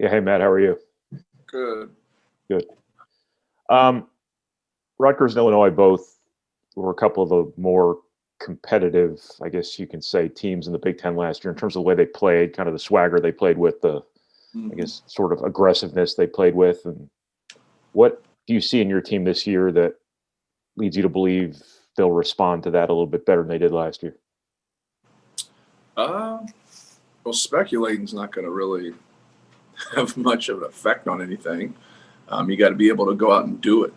Yeah, hey Matt, how are you? Good. Good. Um, Rutgers and Illinois both were a couple of the more competitive, I guess you can say, teams in the Big Ten last year in terms of the way they played, kind of the swagger they played with, the I Mhm. guess sort of aggressiveness they played with. And what do you see in your team this year that leads you to believe they'll respond to that a little bit better than they did last year? Uh, well, speculating's not going to really have much of an effect on anything. You got to be able to go out and do it.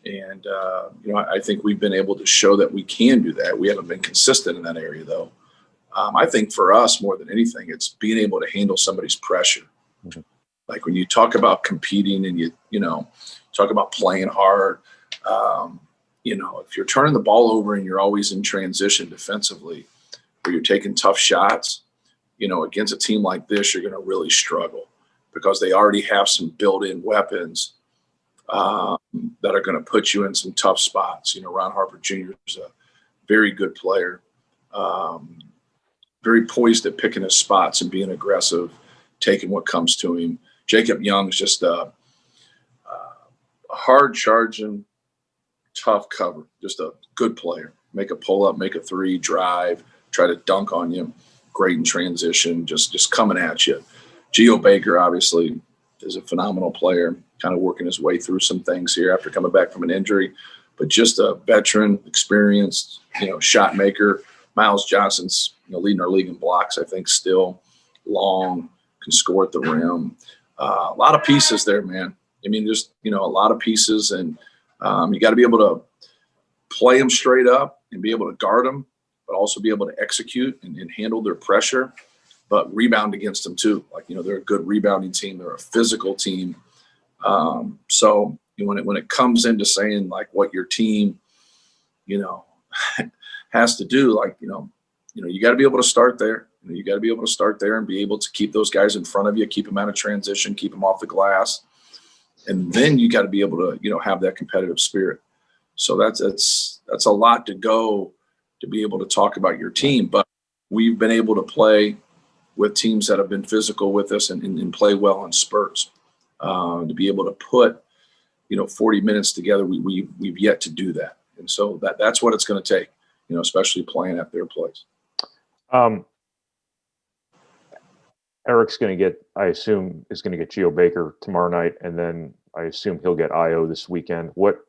And, I think we've been able to show that we can do that. We haven't been consistent in that area, though. I think for us, more than anything, it's being able to handle somebody's pressure. Mhm. Like when you talk about competing and you talk about playing hard, um, if you're turning the ball over and you're always in transition defensively, where you're taking tough shots, against a team like this, you're going to really struggle because they already have some built-in weapons um, that are going to put you in some tough spots. Ron Harper Jr. is a very good player, um, very poised at picking his spots and being aggressive, taking what comes to him. Jacob Young is just a hard charging, tough cover, just a good player. Make a pull up, make a three, drive, try to dunk on you. Great in transition, just coming at you. Geo Baker obviously is a phenomenal player, kind of working his way through some things here after coming back from an injury, but just a veteran, experienced, shot maker. Miles Johnson's leading our league in blocks, I think, still long, can score at the rim. A lot of pieces there, man. I mean, just a lot of pieces, and you got to be able to play them straight up and be able to guard them, but also be able to execute and handle their pressure, but rebound against them too. Like, they're a good rebounding team. They're a physical team. So when it comes into saying like what your team, you know, has to do, like, you got to be able to start there. You got to be able to start there and be able to keep those guys in front of you, keep them out of transition, keep them off the glass. And then you got to be able to, have that competitive spirit. So that's a lot to go to be able to talk about your team. But we've been able to play with teams that have been physical with us and play well in spurts. To be able to put, 40 minutes together, we've yet to do that. And so that's what it's going to take, especially playing at their place. Um, Eric's going to get, I assume, is going to get Geo Baker tomorrow night, and then I assume he'll get Io this weekend. What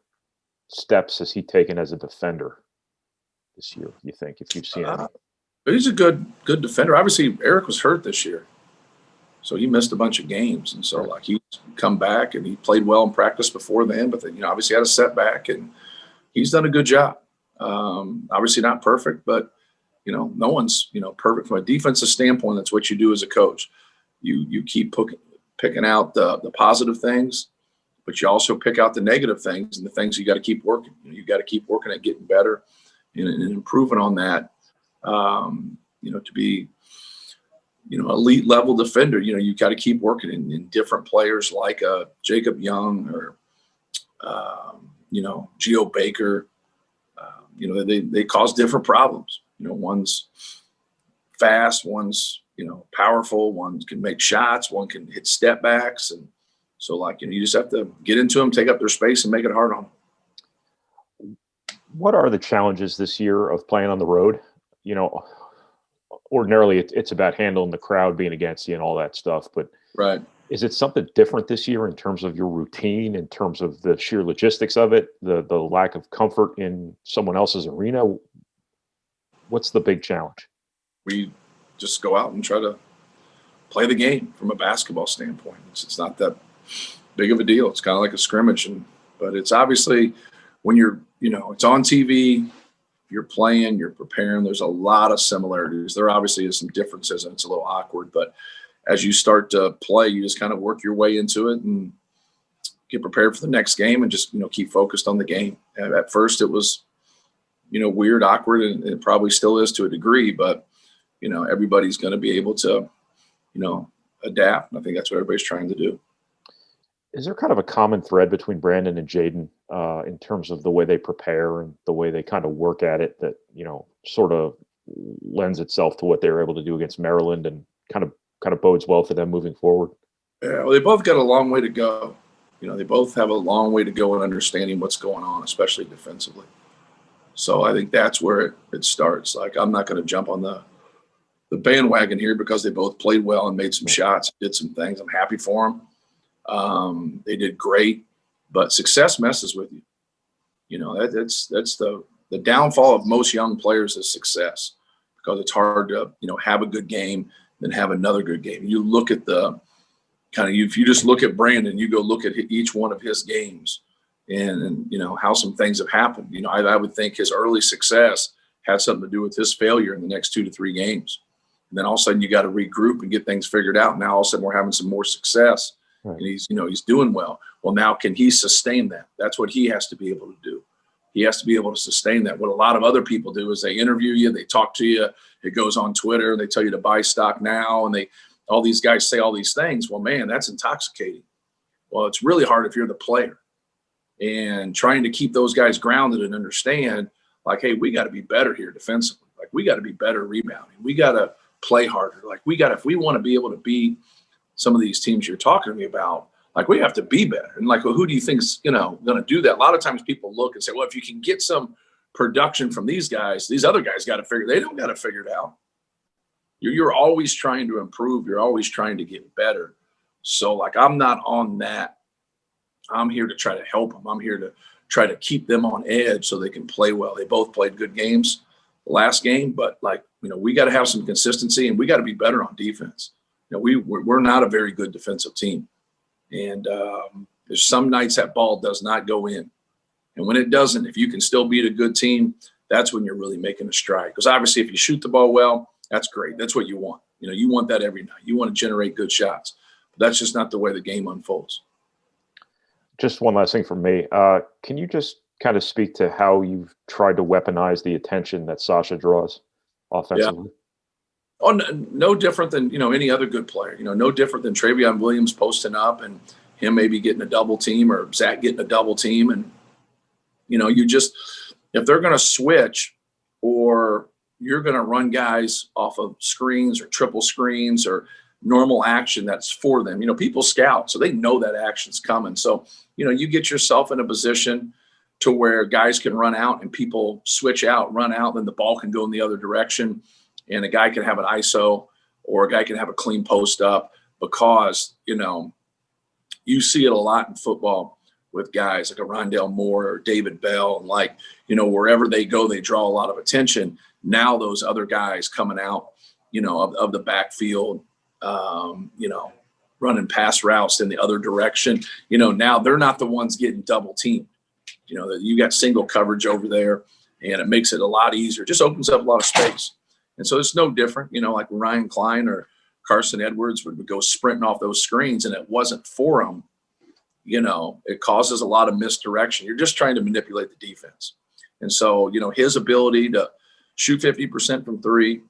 steps has he taken as a defender this year, you think, if you've seen any? Uh, he's a good defender. Obviously, Eric was hurt this year, so he missed a bunch of games, and so Right. like he's come back and he played well in practice before then, but then obviously had a setback, and he's done a good job. Obviously not perfect, but no one's perfect from a defensive standpoint. That's what you do as a coach. You keep picking out the positive things, but you also pick out the negative things and the things you got to keep working. You got to keep working at getting better and improving on that. To be elite level defender, you got to keep working in different players like Jacob Young or Geo Baker. They cause different problems. One's fast, one's powerful, one can make shots, one can hit step backs, and so like you just have to get into them, take up their space, and make it hard on them. What are the challenges this year of playing on the road? You know, Ordinarily it's about handling the crowd being against you and all that stuff, but Right. is it something different this year in terms of your routine, in terms of the sheer logistics of it, the lack of comfort in someone else's arena? What's the big challenge? We just go out and try to play the game from a basketball standpoint. It's not that big of a deal. It's kind of like a scrimmage, but it's obviously when it's on TV, you're playing, you're preparing. There's a lot of similarities. There obviously is some differences, and it's a little awkward. But as you start to play, you just kind of work your way into it and get prepared for the next game, and just keep focused on the game. And at first, it was weird, awkward, and it probably still is to a degree. But everybody's going to be able to adapt. And I think that's what everybody's trying to do. Is there kind of a common thread between Brandon and Jaden in terms of the way they prepare and the way they kind of work at it that, sort of lends itself to what they were able to do against Maryland and kind of bodes well for them moving forward? Yeah, well, they both got a long way to go. They both have a long way to go in understanding what's going on, especially defensively. So I think that's where it starts. Like, I'm not going to jump on the bandwagon here because they both played well and made some shots, did some things. I'm happy for them. They did great, but success messes with you. That's the downfall of most young players is success, because it's hard to have a good game then have another good game. You look at the if you just look at Brandon, you go look at each one of his games, and how some things have happened. I would think his early success had something to do with his failure in the next 2 to 3 games. And then all of a sudden you got to regroup and get things figured out. Now all of a sudden we're having some more success, right. And he's doing well. Well, now can he sustain that? That's what he has to be able to do. He has to be able to sustain that. What a lot of other people do is they interview you, they talk to you, it goes on Twitter, they tell you to buy stock now, and all these guys say all these things. Well, man, that's intoxicating. Well, it's really hard if you're the player, and trying to keep those guys grounded and understand, like, hey, we got to be better here defensively. Like, we got to be better rebounding. We got to play harder. Like, if we want to be able to beat some of these teams you're talking to me about, like, we have to be better. And like, well, who do you think's, going to do that? A lot of times people look and say, well, if you can get some production from these guys, these other guys they don't got to figure it out. You're always trying to improve. You're always trying to get better. So, like, I'm not on that. I'm here to try to help them. I'm here to try to keep them on edge so they can play well. They both played good games last game, but we got to have some consistency, and we got to be better on defense. We're not a very good defensive team. And there's some nights that ball does not go in. And when it doesn't, if you can still beat a good team, that's when you're really making a stride. Because obviously if you shoot the ball well, that's great. That's what you want. You want that every night. You want to generate good shots. But that's just not the way the game unfolds. Just one last thing from me. Can you just kind of speak to how you've tried to weaponize the attention that Sasha draws offensively? Yeah. Oh, no different than, any other good player. No different than Travion Williams posting up and him maybe getting a double team, or Zach getting a double team. And, if they're going to switch, or you're going to run guys off of screens or triple screens or normal action that's for them, people scout, so they know that action's coming. So, you get yourself in a position to where guys can run out and people switch out, run out, then the ball can go in the other direction. And a guy can have an ISO, or a guy can have a clean post up, because, you see it a lot in football with guys like a Rondale Moore or David Bell. And wherever they go, they draw a lot of attention. Now those other guys coming out, of the backfield, running pass routes in the other direction, now they're not the ones getting double teamed. You got single coverage over there, and it makes it a lot easier. Just opens up a lot of space. And so it's no different, like Ryan Klein or Carson Edwards would go sprinting off those screens, and it wasn't for them. It causes a lot of misdirection. You're just trying to manipulate the defense. And so, his ability to shoot 50% from three,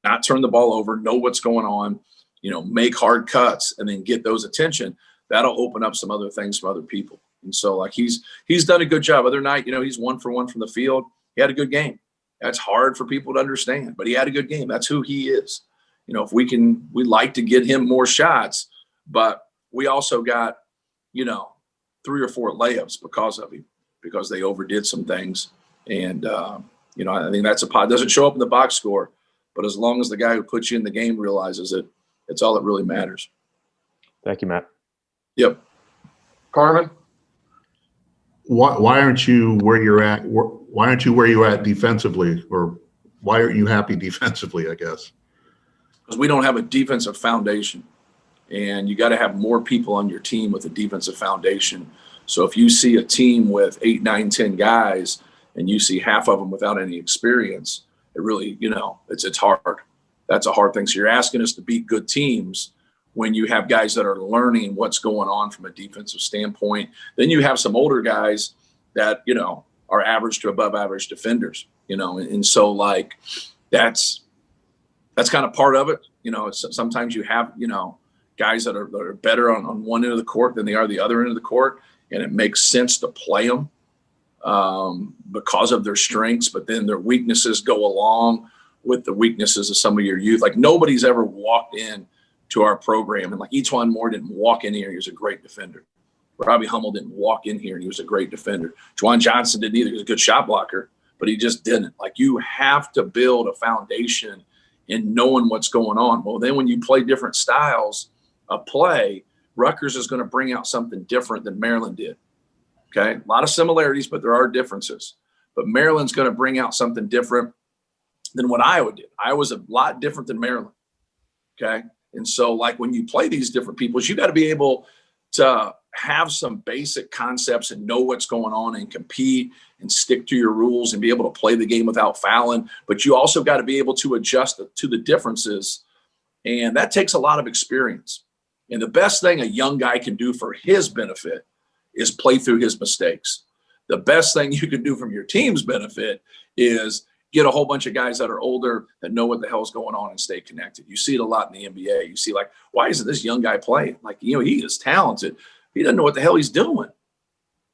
not turn the ball over, know what's going on, make hard cuts, and then get those attention, that'll open up some other things from other people. And so, like, he's done a good job. Other night, he's 1 for 1 from the field. He had a good game. That's hard for people to understand, but he had a good game. That's who he is. If we like to get him more shots, but we also got, 3 or 4 layups because of him, because they overdid some things. And, I think that's doesn't show up in the box score, but as long as the guy who puts you in the game realizes it, it's all that really matters. Thank you, Matt. Yep. Carmen? Why aren't you where you're at? Why aren't you where you're at defensively, or why aren't you happy defensively, I guess? Because we don't have a defensive foundation, and you got to have more people on your team with a defensive foundation. So if you see a team with 8, 9, 10 guys, and you see half of them without any experience, it really, it's hard. That's a hard thing. So you're asking us to beat good teams when you have guys that are learning what's going on from a defensive standpoint. Then you have some older guys that, are average to above average defenders, and so, like, that's kind of part of it. Sometimes you have, guys that are better on one end of the court than they are the other end of the court, and it makes sense to play them because of their strengths, but then their weaknesses go along with the weaknesses of some of your youth. Like, nobody's ever walked in to our program. And like E'Twaun Moore didn't walk in here. He was a great defender. Robbie Hummel didn't walk in here and he was a great defender. Juwan Johnson didn't either. He was a good shot blocker, but he just didn't. Like, you have to build a foundation in knowing what's going on. Well, then when you play different styles of play, Rutgers is going to bring out something different than Maryland did. Okay. A lot of similarities, but there are differences. But Maryland's going to bring out something different than what Iowa did. Iowa's a lot different than Maryland. Okay. And so, like, when you play these different peoples, you got to be able to have some basic concepts and know what's going on and compete and stick to your rules and be able to play the game without fouling. But you also got to be able to adjust to the differences. And that takes a lot of experience. And the best thing a young guy can do for his benefit is play through his mistakes. The best thing you can do from your team's benefit is get a whole bunch of guys that are older that know what the hell's going on and stay connected. You see it a lot in the NBA. You see, like, why isn't this young guy playing? Like, he is talented. He doesn't know what the hell he's doing.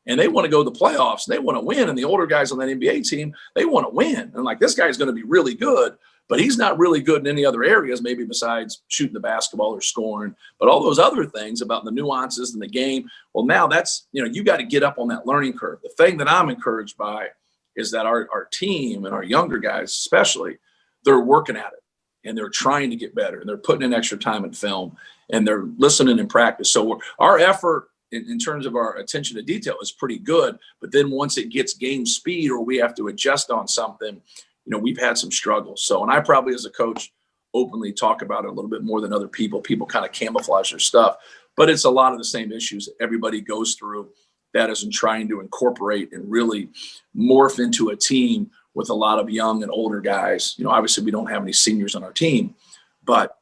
And they want to go to the playoffs. They want to win. And the older guys on that NBA team, they want to win. And like, this guy's going to be really good, but he's not really good in any other areas, maybe besides shooting the basketball or scoring. But all those other things about the nuances in the game, well, now that's, you got to get up on that learning curve. The thing that I'm encouraged by is that our team and our younger guys especially, they're working at it and they're trying to get better and they're putting in extra time in film and they're listening in practice. So our effort in terms of our attention to detail is pretty good. But then once it gets game speed or we have to adjust on something, we've had some struggles. So, and I probably as a coach openly talk about it a little bit more than other people. People kind of camouflage their stuff, but it's a lot of the same issues that everybody goes through. That is in trying to incorporate and really morph into a team with a lot of young and older guys. Obviously we don't have any seniors on our team, but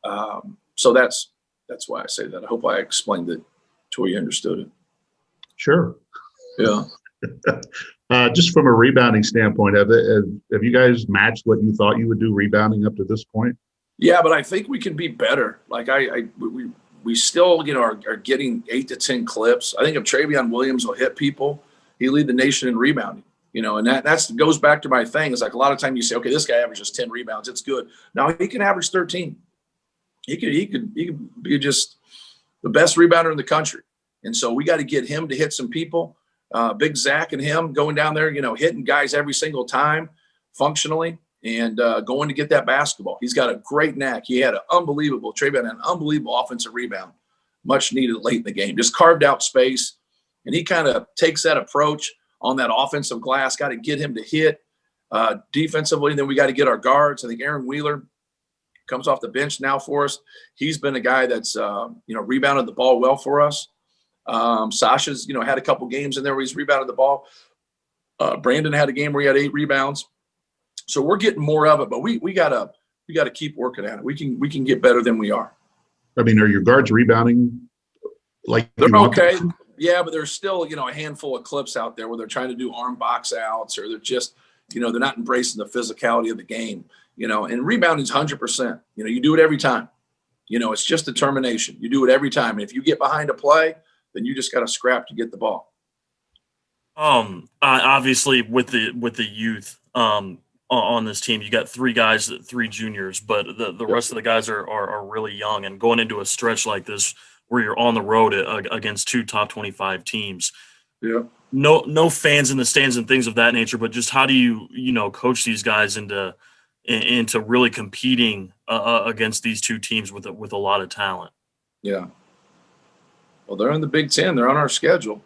so that's why I say that. I hope I explained it to where you understood it. Sure. Yeah. Just from a rebounding standpoint, have you guys matched what you thought you would do rebounding up to this point? Yeah, but I think we can be better. Like we still, are getting 8 to 10 clips. I think if Travion Williams will hit people, he lead the nation in rebounding. And that goes back to my thing. It's like a lot of times you say, okay, this guy averages 10 rebounds. It's good. Now he can average 13. He could be just the best rebounder in the country. And so we got to get him to hit some people. Big Zach and him going down there, hitting guys every single time functionally and going to get that basketball. He's got a great knack. He had Travion had an unbelievable offensive rebound, much needed late in the game, just carved out space. And he kind of takes that approach on that offensive glass, got to get him to hit defensively. And then we got to get our guards. I think Aaron Wheeler comes off the bench now for us. He's been a guy that's, rebounded the ball well for us. Sasha's, had a couple games in there where he's rebounded the ball. Brandon had a game where he had 8 rebounds. So we're getting more of it, but we gotta keep working at it. We can get better than we are. I mean, are your guards rebounding like they're okay? Yeah, but there's still, a handful of clips out there where they're trying to do arm box outs or they're just, they're not embracing the physicality of the game, and rebounding is 100%. You do it every time. It's just determination. You do it every time. And if you get behind a play, then you just got to scrap to get the ball. Obviously with the youth, on this team, you got 3 guys, 3 juniors, but the rest of the guys are really young and going into a stretch like this where you're on the road against 2 top 25 teams. Yeah. No fans in the stands and things of that nature, but just how do you coach these guys into really competing against these 2 teams with a lot of talent? Yeah. Well, they're in the Big Ten. They're on our schedule.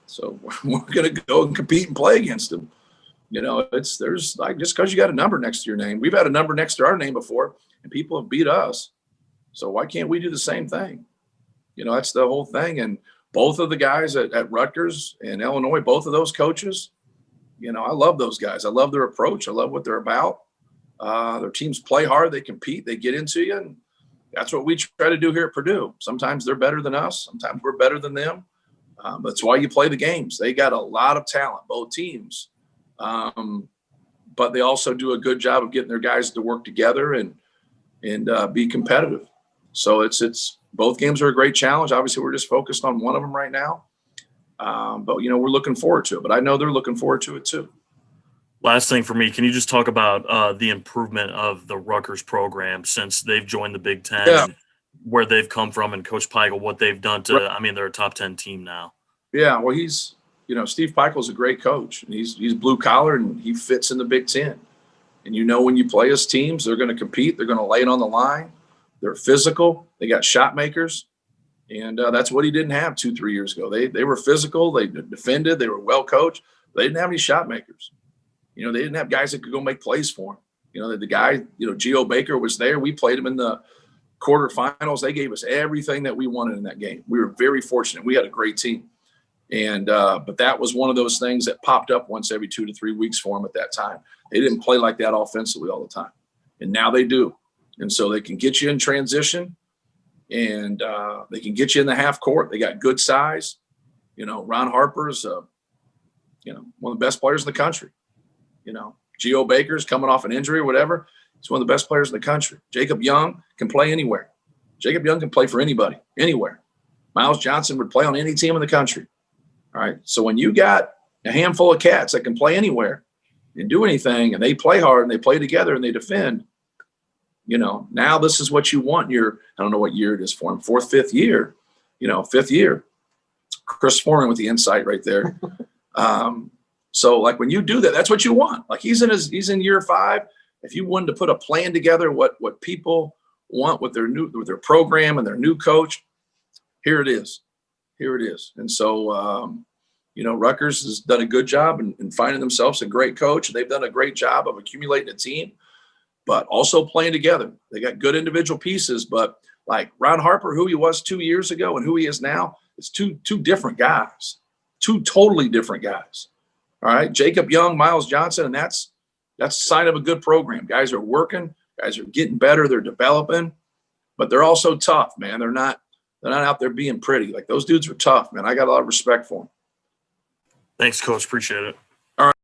So we're going to go and compete and play against them. There's like, just because you got a number next to your name, we've had a number next to our name before and people have beat us. So why can't we do the same thing? That's the whole thing. And both of the guys at Rutgers and Illinois, both of those coaches, I love those guys. I love their approach. I love what they're about. Their teams play hard. They compete. They get into you. And that's what we try to do here at Purdue. Sometimes they're better than us. Sometimes we're better than them. That's why you play the games. They got a lot of talent, both teams. But they also do a good job of getting their guys to work together and be competitive. So it's both games are a great challenge. Obviously, we're just focused on one of them right now. But we're looking forward to it. But I know they're looking forward to it too. Last thing for me, can you just talk about the improvement of the Rutgers program since they've joined the Big Ten? Yeah. where they've come from and Coach Peichel, what they've done to, I mean, they're a top 10 team now. Yeah, well, Steve Peichel's a great coach. And he's blue collar and he fits in the Big Ten. And when you play as teams, they're going to compete. They're going to lay it on the line. They're physical. They got shot makers. And that's what he didn't have 2-3 years ago. They were physical. They defended. They were well coached. They didn't have any shot makers. They didn't have guys that could go make plays for him. The guy, Geo Baker was there. We played him in the quarterfinals. They gave us everything that we wanted in that game. We were very fortunate. We had a great team. And but that was one of those things that popped up once every 2 to 3 weeks for them at that time. They didn't play like that offensively all the time, and now they do. And so they can get you in transition, and they can get you in the half court. They got good size. Ron Harper's one of the best players in the country. Geo Baker's coming off an injury or whatever. He's one of the best players in the country. Jacob Young can play anywhere. Jacob Young can play for anybody, anywhere. Miles Johnson would play on any team in the country. All right. So when you got a handful of cats that can play anywhere and do anything, and they play hard and they play together and they defend, now this is what you want. I don't know what year it is for him, 4th, 5th year, 5th year. Chris Foreman with the insight right there. So like when you do that, that's what you want. Like he's in year 5. If you wanted to put a plan together, what people want with their program and their new coach, here it is. And so, Rutgers has done a good job in finding themselves a great coach. They've done a great job of accumulating a team, but also playing together. They got good individual pieces, but like Ron Harper, who he was 2 years ago and who he is now, it's two different guys, 2 totally different guys. All right. Jacob Young, Miles Johnson, and that's a sign of a good program. Guys are working, guys are getting better, they're developing, but they're also tough, man. They're not out there being pretty. Like those dudes are tough, man. I got a lot of respect for them. Thanks, Coach. Appreciate it.